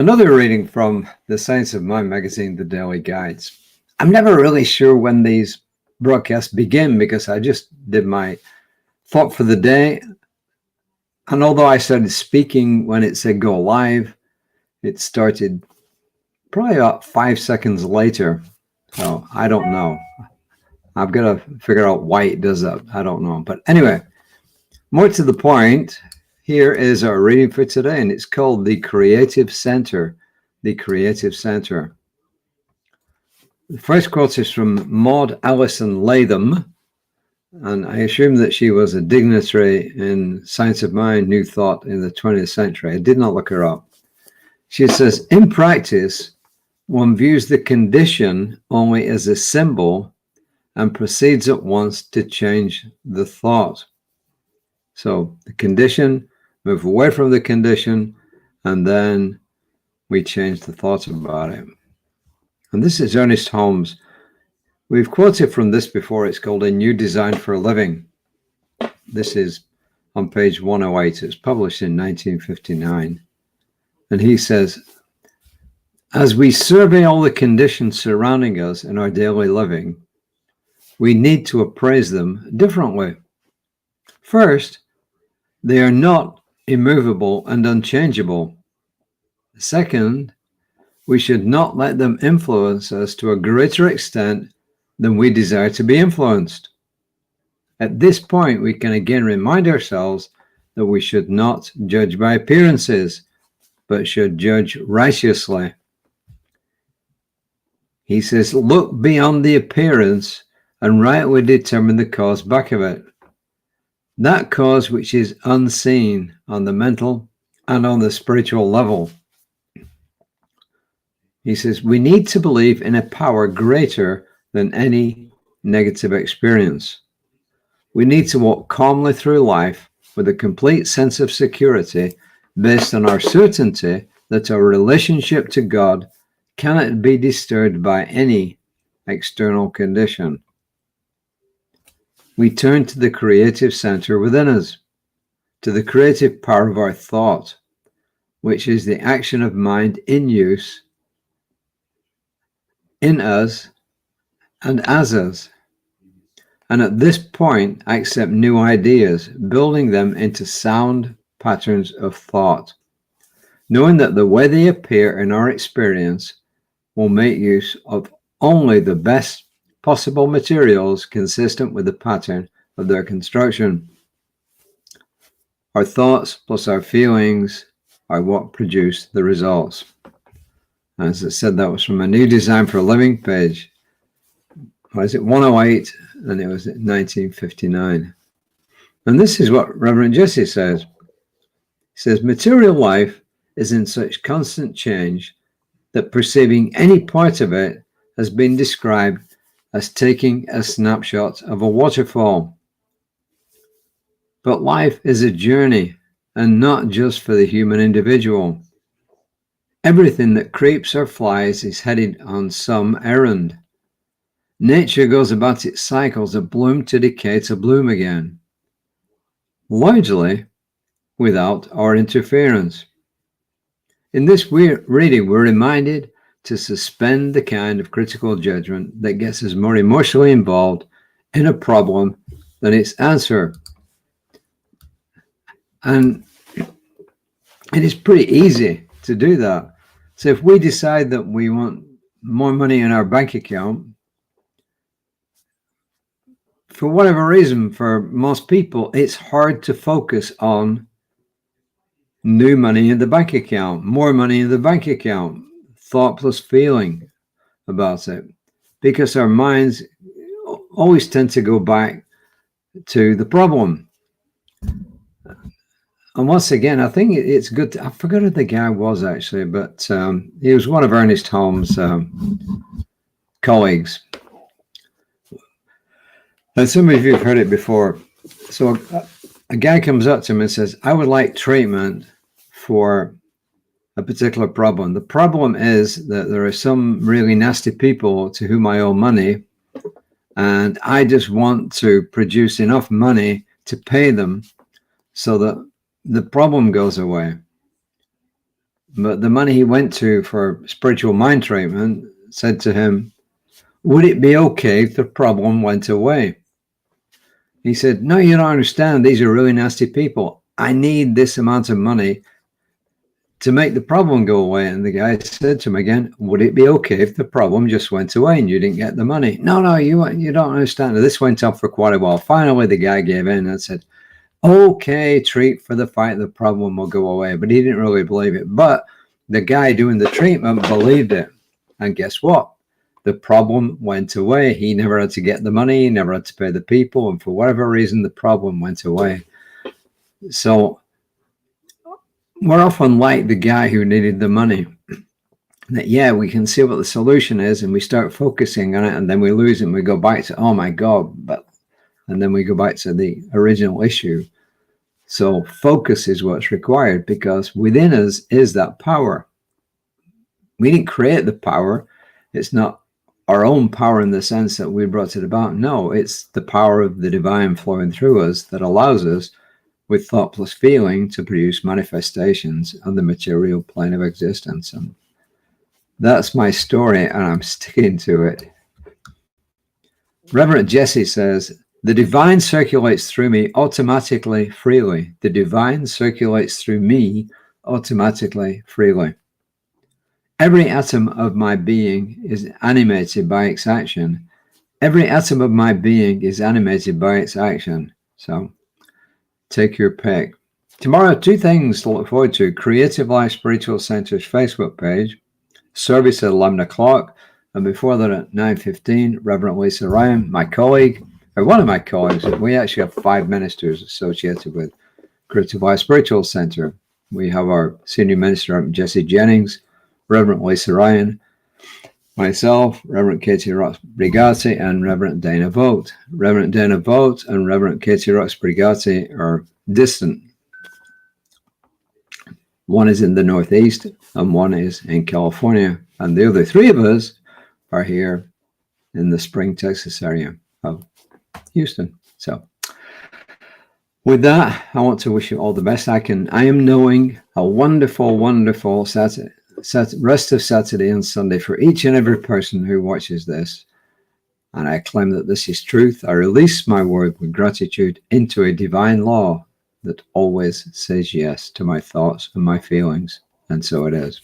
Another reading from the Science of Mind magazine, The Daily Guides. I'm never really sure when these broadcasts begin because I just did my thought for the day. And although I started speaking when it said go live, it started probably about 5 seconds later. So I don't know. I've got to figure out why it does that. I don't know. But anyway, more to the point, here is our reading for today, and it's called The Creative Center. The Creative Center. The first quote is from Maud Allison Latham, and I assume that she was a dignitary in Science of Mind, New Thought in the 20th century. I did not look her up. She says, in practice, one views the condition only as a symbol and proceeds at once to change the thought. So the condition, move away from the condition, and then we change the thought about it. And this is Ernest Holmes. We've quoted from this before. It's called A New Design for a Living. This is on page 108. It's published in 1959. And he says, as we survey all the conditions surrounding us in our daily living, we need to appraise them differently. First, they are not immovable and unchangeable. Second, we should not let them influence us to a greater extent than we desire to be influenced. At this point, we can again remind ourselves that we should not judge by appearances, but should judge righteously. He says, look beyond the appearance and rightly determine the cause back of it. That cause which is unseen on the mental and on the spiritual level. He says, we need to believe in a power greater than any negative experience. We need to walk calmly through life with a complete sense of security based on our certainty that our relationship to God cannot be disturbed by any external condition. We turn to the creative center within us, to the creative power of our thought, which is the action of mind in use, in us, and as us. And at this point, accept new ideas, building them into sound patterns of thought, knowing that the way they appear in our experience will make use of only the best possible materials consistent with the pattern of their construction. Our thoughts plus our feelings are what produce the results. As I said, that was from A New Design for a Living, page, 108, and it was 1959. And this is what Reverend Jesse says. He says, material life is in such constant change that perceiving any part of it has been described as taking a snapshot of a waterfall. But life is a journey, and not just for the human individual. Everything that creeps or flies is headed on some errand. Nature goes about its cycles of bloom to decay to bloom again, largely without our interference. In this reading, we're reminded to suspend the kind of critical judgment that gets us more emotionally involved in a problem than its answer. And it is pretty easy to do that. So if we decide that we want more money in our bank account, for whatever reason, for most people, it's hard to focus on new money in the bank account, more money in the bank account, thought plus feeling about it, because our minds always tend to go back to the problem. And once again, I think it's good. I forgot who the guy was actually, but he was one of Ernest Holmes' colleagues. And some of you have heard it before. So a guy comes up to him and says, I would like treatment for a particular problem. The problem is that there are some really nasty people to whom I owe money, and I just want to produce enough money to pay them so that the problem goes away. But the money he went to for spiritual mind treatment said to him, would it be okay if the problem went away? He said, no, you don't understand. These are really nasty people. I need this amount of money to make the problem go away. And the guy said to him again, would it be okay if the problem just went away and you didn't get the money? No, you don't understand. This went on for quite a while. Finally, the guy gave in and said, okay, treat for the fight, the problem will go away. But he didn't really believe it. But the guy doing the treatment believed it. And guess what? The problem went away. He never had to get the money. He never had to pay the people. And for whatever reason, the problem went away. So we're often like the guy who needed the money. That, yeah, we can see what the solution is and we start focusing on it and then we lose it and we go back to, oh my God, and then we go back to the original issue. So focus is what's required because within us is that power. We didn't create the power. It's not our own power in the sense that we brought it about. No, it's the power of the divine flowing through us that allows us with thought plus feeling to produce manifestations on the material plane of existence. And that's my story and I'm sticking to it. Reverend Jesse says, the divine circulates through me automatically, freely. The divine circulates through me automatically, freely. Every atom of my being is animated by its action. Every atom of my being is animated by its action. So take your pick. Tomorrow, 2 things to look forward to. Creative Life Spiritual Center's Facebook page, service at 11 o'clock. And before that at 9:15, Reverend Lisa Ryan, my colleague, or one of my colleagues. We actually have 5 ministers associated with Creative Life Spiritual Center. We have our senior minister, Jesse Jennings, Reverend Lisa Ryan, myself, Reverend Katie Rox Brigati, and Reverend Dana Vogt. Reverend Dana Vogt and Reverend Katie Rox Brigati are distant. One is in the Northeast and one is in California. And the other 3 of us are here in the Spring, Texas area of Houston. So with that, I want to wish you all the best. I am knowing a wonderful, wonderful rest of Saturday and Sunday for each and every person who watches this. And I claim that this is truth. I release my word with gratitude into a divine law that always says yes to my thoughts and my feelings. And so it is.